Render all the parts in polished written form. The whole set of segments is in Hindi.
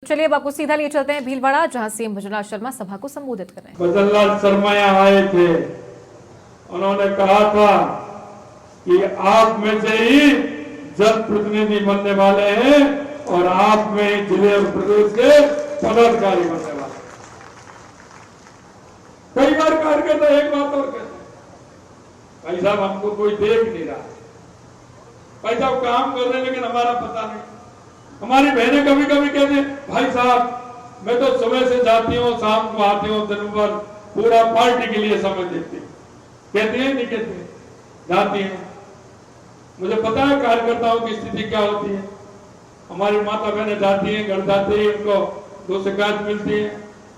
चलिए अब आपको सीधा लिए चलते हैं भीलवाड़ा, जहां सीएम भजनलाल शर्मा सभा को संबोधित कर रहे हैं। भजनलाल शर्मा यहाँ आए थे, उन्होंने कहा था कि आप में से ही जन प्रतिनिधि बनने वाले हैं और आप में ही जिले और प्रदेश के पदाधिकारी बनने वाले हैं। कई बार कार्यकर्ता एक बात और कहते हैं, भाई साहब हमको कोई देख नहीं रहा, भाई साहब काम कर रहे हैं लेकिन हमारा पता नहीं। हमारी बहनें कभी कभी कहती हैं, भाई साहब मैं तो सुबह से जाती हूँ, शाम को आती हूँ, दिन भर पूरा पार्टी के लिए समय देती हूँ। कहती है नहीं कहती, जाती है। मुझे पता है कार्यकर्ताओं की स्थिति क्या होती है। हमारी माता बहनें जाती हैं, घर जाते ही उनको दो शिकायत मिलती है।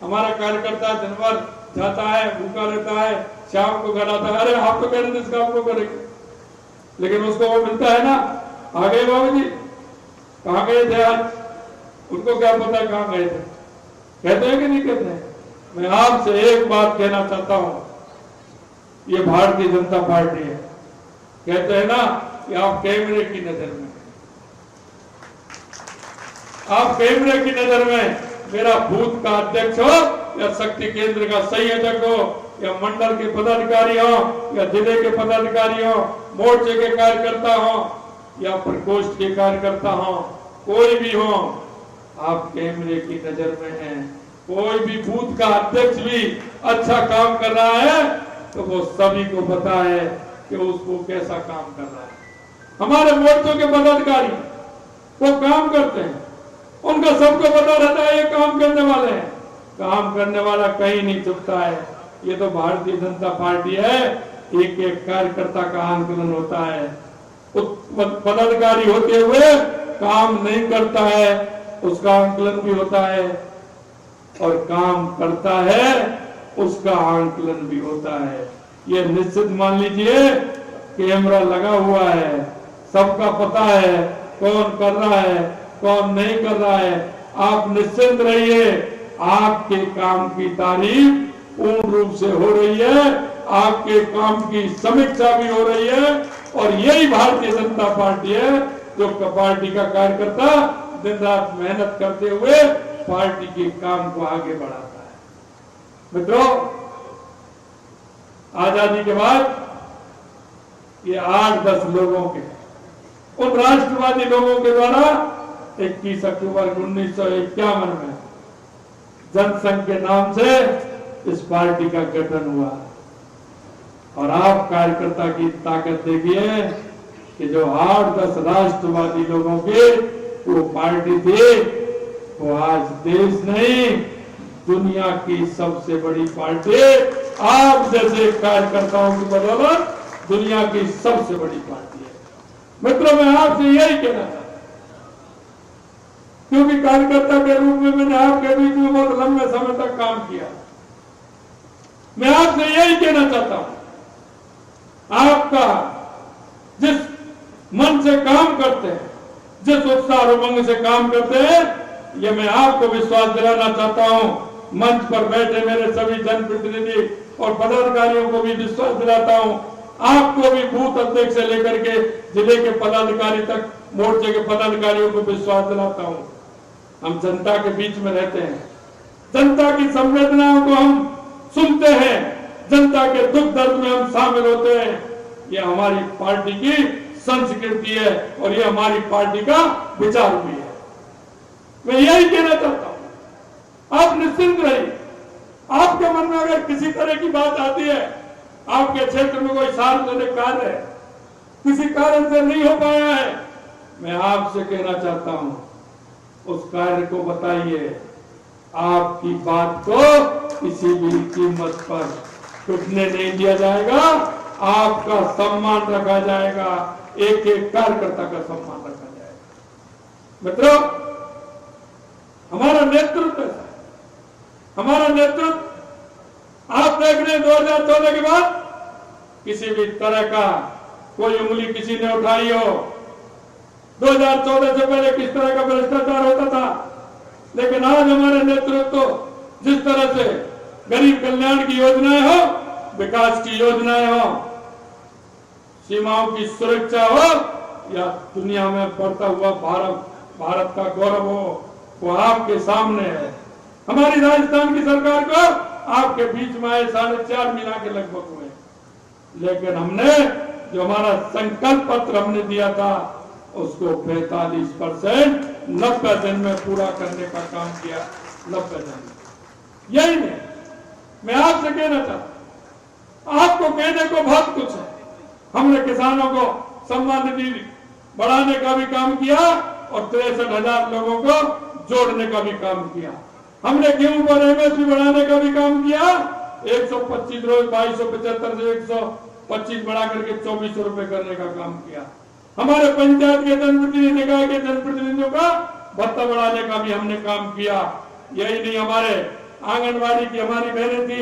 हमारा कार्यकर्ता दिन भर जाता है, भूखा रहता है, शाम को घर आता है, अरे आप तो कह रहे थे इस काम को करेंगे, लेकिन उसको वो मिलता है ना। आ गए बाबू जी, कहाँ गए थे आज? उनको क्या पता है कहाँ गए थे? कहते हैं कि नहीं कहते हैं? मैं आपसे एक बात कहना चाहता हूं, ये भारतीय जनता पार्टी है। कहते हैं ना कि आप कैमरे की नजर में, आप कैमरे की नजर में मेरा बूथ का अध्यक्ष हो या शक्ति केंद्र का संयोजक हो या मंडल के पदाधिकारी हो या जिले के पदाधिकारी हो, मोर्चे के कार्यकर्ता हो या प्रकोष्ठ के कार्यकर्ता हो, कोई भी हो, आप कैमरे की नजर में हैं। कोई भी बूथ का अध्यक्ष भी अच्छा काम कर रहा है तो वो सभी को पता है कि उसको कैसा काम कर रहा है। हमारे मोर्चों के पदाधिकारी वो काम करते हैं, उनका सबको पता रहता है ये काम करने वाले हैं। काम करने वाला कहीं नहीं चुकता है। ये तो भारतीय जनता पार्टी है, एक एक कार्यकर्ता का आंकलन होता है। पदाधिकारी होते हुए काम नहीं करता है, उसका आंकलन भी होता है, और काम करता है उसका आंकलन भी होता है। ये निश्चित मान लीजिए, कैमरा लगा हुआ है, सबका पता है कौन कर रहा है कौन नहीं कर रहा है। आप निश्चिंत रहिए, आपके काम की तारीफ पूर्ण रूप से हो रही है, आपके काम की समीक्षा भी हो रही है, और यही भारतीय जनता पार्टी है जो पार्टी का कार्यकर्ता दिन रात मेहनत करते हुए पार्टी के काम को आगे बढ़ाता है। मित्रों, आजादी के बाद ये 8-10 लोगों के, उन राष्ट्रवादी लोगों के द्वारा 21 अक्टूबर 1951 में जनसंघ के नाम से इस पार्टी का गठन हुआ। और आप कार्यकर्ता की ताकत देखिए कि जो 8-10 राष्ट्रवादी लोगों की वो पार्टी थी, वो आज देश नहीं दुनिया की सबसे बड़ी पार्टी, आप जैसे कार्यकर्ताओं की बदौलत दुनिया की सबसे बड़ी पार्टी है। मित्रों, मैं आपसे यही कहना चाहता हूं, क्योंकि कार्यकर्ता के रूप में मैंने आपके बीच में बहुत लंबे समय तक काम किया। मैं आपसे यही कहना चाहता हूं, आपका जिस मन से काम करते हैं, जिस उत्साह और उमंग से काम करते हैं, ये मैं आपको विश्वास दिलाना चाहता हूं। मंच पर बैठे मेरे सभी जनप्रतिनिधि और पदाधिकारियों को भी विश्वास दिलाता हूं, आपको भी बूथ अध्यक्ष से लेकर के जिले के पदाधिकारी तक, मोर्चे के पदाधिकारियों को विश्वास दिलाता हूं। हम जनता के बीच में रहते हैं, जनता की संवेदनाओं को हम सुनते हैं, जनता के दुख दर्द में हम शामिल होते हैं। ये हमारी पार्टी की संस्कृति है और ये हमारी पार्टी का विचार भी है। मैं यही कहना चाहता हूं, आप निश्चिंत रहिए। आपके मन में अगर किसी तरह की बात आती है, आपके क्षेत्र में कोई सार्वजनिक कार्य है, किसी कारण से नहीं हो पाया है, मैं आपसे कहना चाहता हूं, उस कार्य को बताइए। आपकी बात को किसी भी कीमत पर टूटने नहीं दिया जाएगा, आपका सम्मान रखा जाएगा, एक एक कार्यकर्ता का सम्मान रखा जाएगा। मित्रों, हमारा नेतृत्व ऐसा है, हमारा नेतृत्व आप देख रहे हैं 2014 के बाद किसी भी तरह का कोई उंगली किसी ने उठाई हो। 2014 से पहले किस तरह का भ्रष्टाचार होता था, लेकिन आज हमारे नेतृत्व जिस तरह से गरीब कल्याण की योजनाएं हो, विकास की योजनाएं हो, सीमाओं की सुरक्षा हो, या दुनिया में बढ़ता हुआ भारत का गौरव हो, वो आपके सामने है। हमारी राजस्थान की सरकार को आपके बीच में आए 4.5 महीना के लगभग हुए, लेकिन हमने जो हमारा संकल्प पत्र हमने दिया था उसको 45% 90 दिन में पूरा करने का काम किया। 90 दिन यही नहीं, मैं आपसे कहना चाहता हूं, आपको कहने को बहुत कुछ है। हमने किसानों को सम्मान निधि बढ़ाने का भी काम किया और 63,000 लोगों को जोड़ने का भी काम किया। हमने गेहूं पर एमएसपी बढ़ाने का भी काम किया। 125 रोज 2275 से 125 बढ़ा करके 2400 रुपए करने का काम किया। हमारे पंचायत के जनप्रतिनिधि निकाय के जनप्रतिनिधियों का भत्ता बढ़ाने का भी हमने काम किया। यही नहीं, हमारे आंगनबाड़ी की हमारी बहनें थी,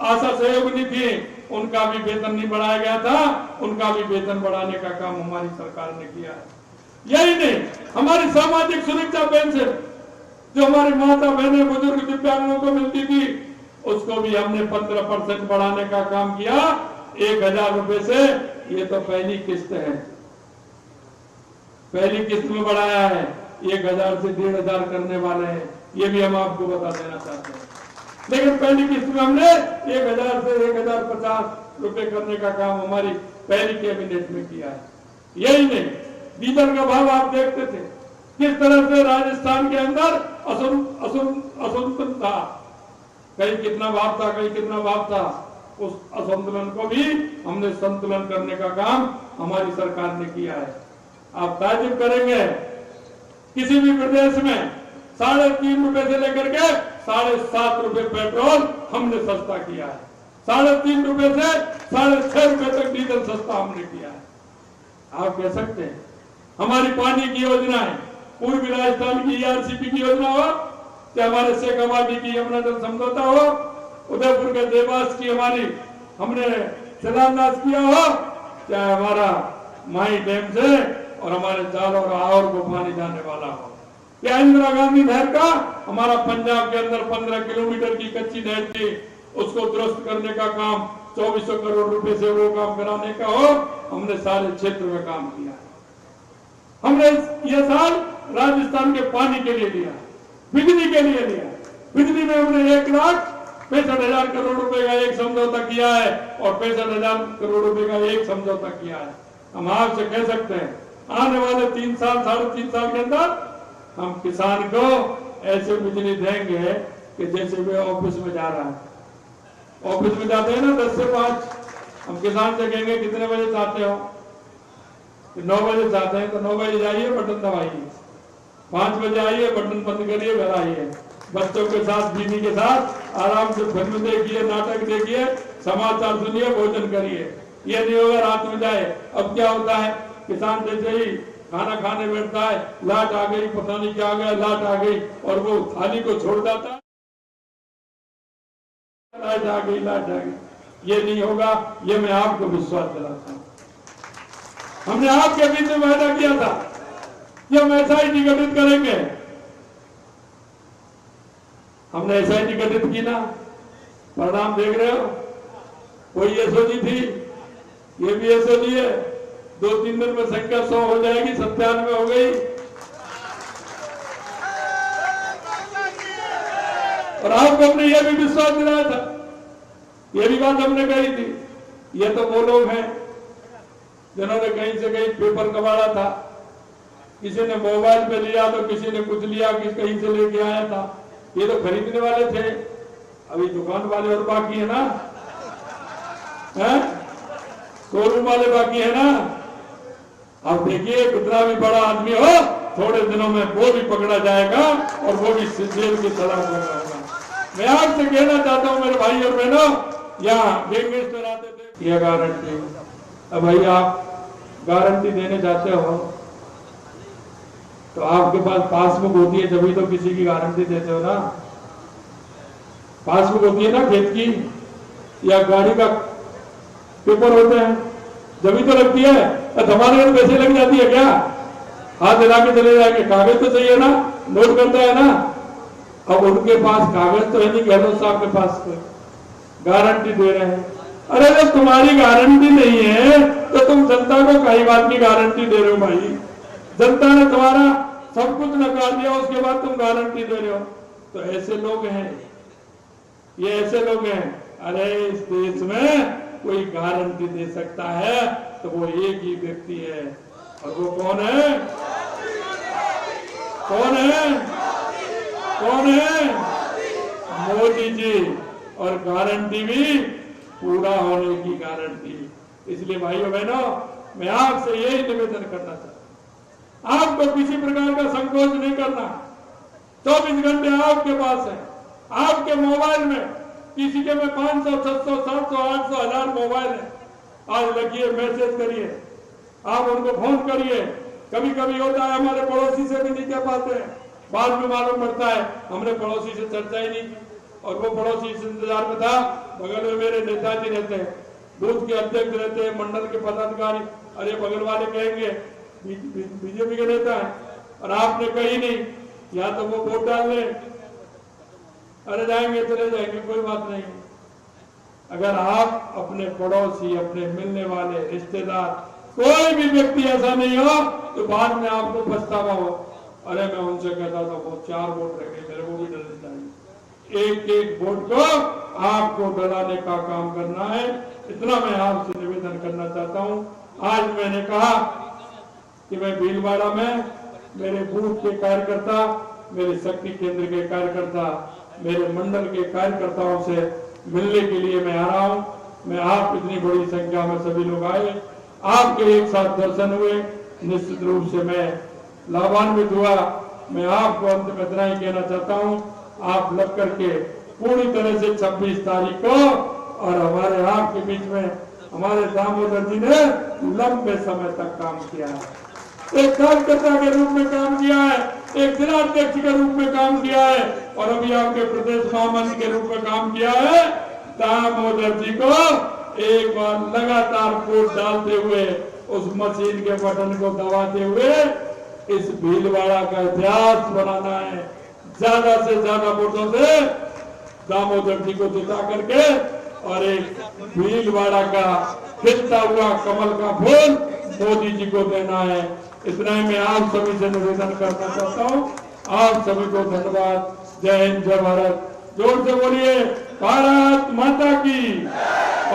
आशा सहयोगिनी थी, उनका भी वेतन नहीं बढ़ाया गया था, उनका भी वेतन बढ़ाने का काम हमारी सरकार ने किया है। यही नहीं, हमारी सामाजिक सुरक्षा पेंशन जो हमारी माता बहने बुजुर्ग दिव्यांगों को मिलती थी उसको भी हमने 15% बढ़ाने का काम किया 1,000 रुपए से। ये तो पहली किस्त है, पहली किस्त में बढ़ाया है। 1,000 से 1,500 करने वाले हैं, ये भी हम आपको बता देना चाहते हैं। लेकिन पहली किस्त में हमने 1,000 से 1,050 रुपए करने का काम हमारी पहली कैबिनेट में किया है। यही नहीं, डीजल का भाव आप देखते थे किस तरह से राजस्थान के अंदर असंतुलन था, कहीं कितना भाव था, कहीं कितना भाव था। उस असंतुलन को भी हमने संतुलन करने का काम हमारी सरकार ने किया है। आप ताज्जुब करेंगे, किसी भी प्रदेश में 3.5 रुपए से लेकर के 7.5 रुपए पेट्रोल हमने सस्ता किया है। 3.5 रुपए से 6.5 रुपए तक डीजल सस्ता हमने किया है। आप कह सकते हैं हमारी पानी की योजना है, पूर्वी राजस्थान की ERCP की योजना हो, चाहे हमारे शेख आबादी की यमुना जल समझौता हो, उदयपुर के देवास की हमारी हमने शिलान्यास किया हो, चाहे हमारा माई डैम से और हमारे जालौर और को पानी जाने वाला हो, या इंदिरा गांधी नहर का हमारा पंजाब के अंदर 15 किलोमीटर की कच्ची नहर थी, उसको दुरुस्त करने का काम 2400 करोड़ रुपए से वो काम कराने का हो, हमने सारे क्षेत्र में काम किया। हमने ये साल राजस्थान के पानी के लिए लिया, बिजली के लिए लिया। बिजली में हमने 1,65,000 करोड़ रुपए का एक समझौता किया है और 65,000 करोड़ रुपए का एक समझौता किया है। हम आपसे कह सकते हैं आने वाले 3 साल 3.5 साल के अंदर हम किसान को ऐसे बिजली देंगे कि जैसे वे ऑफिस में जा रहा है। ऑफिस में जाते हैं ना 10 से 5, हम किसान से कहेंगे कितने बजे जाते हो, 9 बजे जाते हैं तो 9 बजे जाइए, बटन दबाइए, 5 बजे आइए, बटन बंद करिए, घर आइए, बच्चों के साथ बीवी के साथ आराम से फिल्म देखिए, नाटक देखिए, समाचार सुनिए, भोजन करिए। ये नहीं होगा रात में जाए। अब क्या होता है, किसान जैसे ही खाना खाने बैठता है, लाट आ गई, पता नहीं क्या आ गया, लाट आ गई और वो थाली को छोड़ जाता है, लाट आ गई, लाट आ गई। ये नहीं होगा, ये मैं आपको विश्वास दिलाता हूँ। हमने आपके बीच में वादा किया था कि हम SIT गठित करेंगे, हमने SIT गठित की ना, परिणाम देख रहे हो। कोई SOG थी, ये भी SOG है, 2-3 दिन में संख्या 100 हो जाएगी, 97 हो गई। और आपको हमने ये भी विश्वास दिलाया था, ये भी बात हमने कही थी। ये तो वो लोग हैं जिन्होंने कहीं से कहीं पेपर कबाड़ा था, किसी ने मोबाइल पे लिया तो किसी ने कुछ लिया, किसी कहीं से लेके आया था। ये तो खरीदने वाले थे, अभी दुकान वाले और बाकी है ना, शोरूम वाले बाकी है ना। अब देखिए कितना भी बड़ा आदमी हो, थोड़े दिनों में वो भी पकड़ा जाएगा और वो भी जेल की सलाह होगा। मैं आपसे कहना चाहता हूँ मेरे भाई और बहनों, यहाँ गैंगस्टर आते थे, यह गारंटी। अब भाई आप गारंटी देने जाते हो तो आपके पास पासबुक होती है, जब तो किसी की गारंटी देते हो ना। पासबुक होती है ना खेत की या गाड़ी का पेपर होते हैं, जब तो लगती है। हमारे घर पैसे लग जाती है क्या? हाथ हिला के चले जाएंगे, कागज तो चाहिए ना, नोट करता है ना। अब उनके पास कागज तो है नहीं, गहलोत साहब के पास गारंटी दे रहे हैं। अरे जब तुम्हारी गारंटी नहीं है तो तुम जनता को कई बात की गारंटी दे रहे हो भाई। जनता ने तुम्हारा सब कुछ नकार दिया, उसके बाद तुम गारंटी दे रहे हो। तो ऐसे लोग हैं, ये ऐसे लोग हैं। अरे इस देश में कोई गारंटी दे सकता है तो वो एक ही व्यक्ति है, और वो कौन है? कौन है? कौन है? मोदी जी। और गारंटी भी पूरा होने की गारंटी। इसलिए भाइयों बहनों, मैं आपसे यही निवेदन करना चाहता हूं, आपको किसी प्रकार का संकोच नहीं करना। 24 घंटे आपके पास है, आपके मोबाइल में। किसी के में 500, 600, 700, 800, 1000 मोबाइल है। आज लगिए, मैसेज करिए, आप उनको फोन करिए। कभी कभी होता है हमारे पड़ोसी से भी नहीं कह पाते हैं, बाद में मालूम पड़ता है हमने पड़ोसी से चर्चा ही नहीं की, और वो पड़ोसी इस इंतजार में था। बगल में मेरे नेताजी रहते हैं, बूथ के अध्यक्ष रहते हैं, मंडल के पदाधिकारी। अरे बगल वाले कहेंगे बीजेपी के नेता है, और आपने कही नहीं, या तो वो वोट डाल ले, अरे जाएंगे चले जाएंगे, कोई बात नहीं। अगर आप अपने पड़ोसी, अपने मिलने वाले रिश्तेदार, कोई भी व्यक्ति ऐसा नहीं हो तो बाद में आपको पछतावा हो, अरे मैं उनसे कहता था वो 4 वोट रह गए, मेरे को भी डरना चाहिए। एक एक वोट को आपको डराने का काम करना है। इतना मैं आपसे निवेदन करना चाहता हूं। आज मैंने कहा कि मैं भीलवाड़ा में मेरे बूथ के कार्यकर्ता, मेरे शक्ति केंद्र के कार्यकर्ता, मेरे मंडल के कार्यकर्ताओं से मिलने के लिए मैं आ रहा हूं। मैं आप इतनी बड़ी संख्या में सभी लोग आए, आपके एक साथ दर्शन हुए, निश्चित रूप से मैं लाभान्वित हुआ। मैं आपको अंत में इतना ही कहना चाहता हूं, आप लग करके पूरी तरह से 26 तारीख को, और हमारे आपके बीच में हमारे दामोदर जी ने लंबे समय तक काम किया है, एक कार्यकर्ता के रूप में काम किया है, एक जिलाध्यक्ष के रूप में काम किया है, और अभी आपके प्रदेश महामंत्री के रूप में काम किया है। दामोदर जी को एक बार लगातार वोट डालते हुए, उस मशीन के बटन को दबाते हुए इस भीलवाड़ा का इतिहास बनाना है। ज्यादा से ज्यादा वोटों से दामोदर जी को जिता करके, और एक भीलवाड़ा का खिलता हुआ कमल का फूल मोदी जी को देना है। इतना ही मैं आप सभी से निवेदन करना चाहता हूँ। आप सभी को धन्यवाद। जय हिंद, जय भारत। जोर से बोलिए, भारत माता की।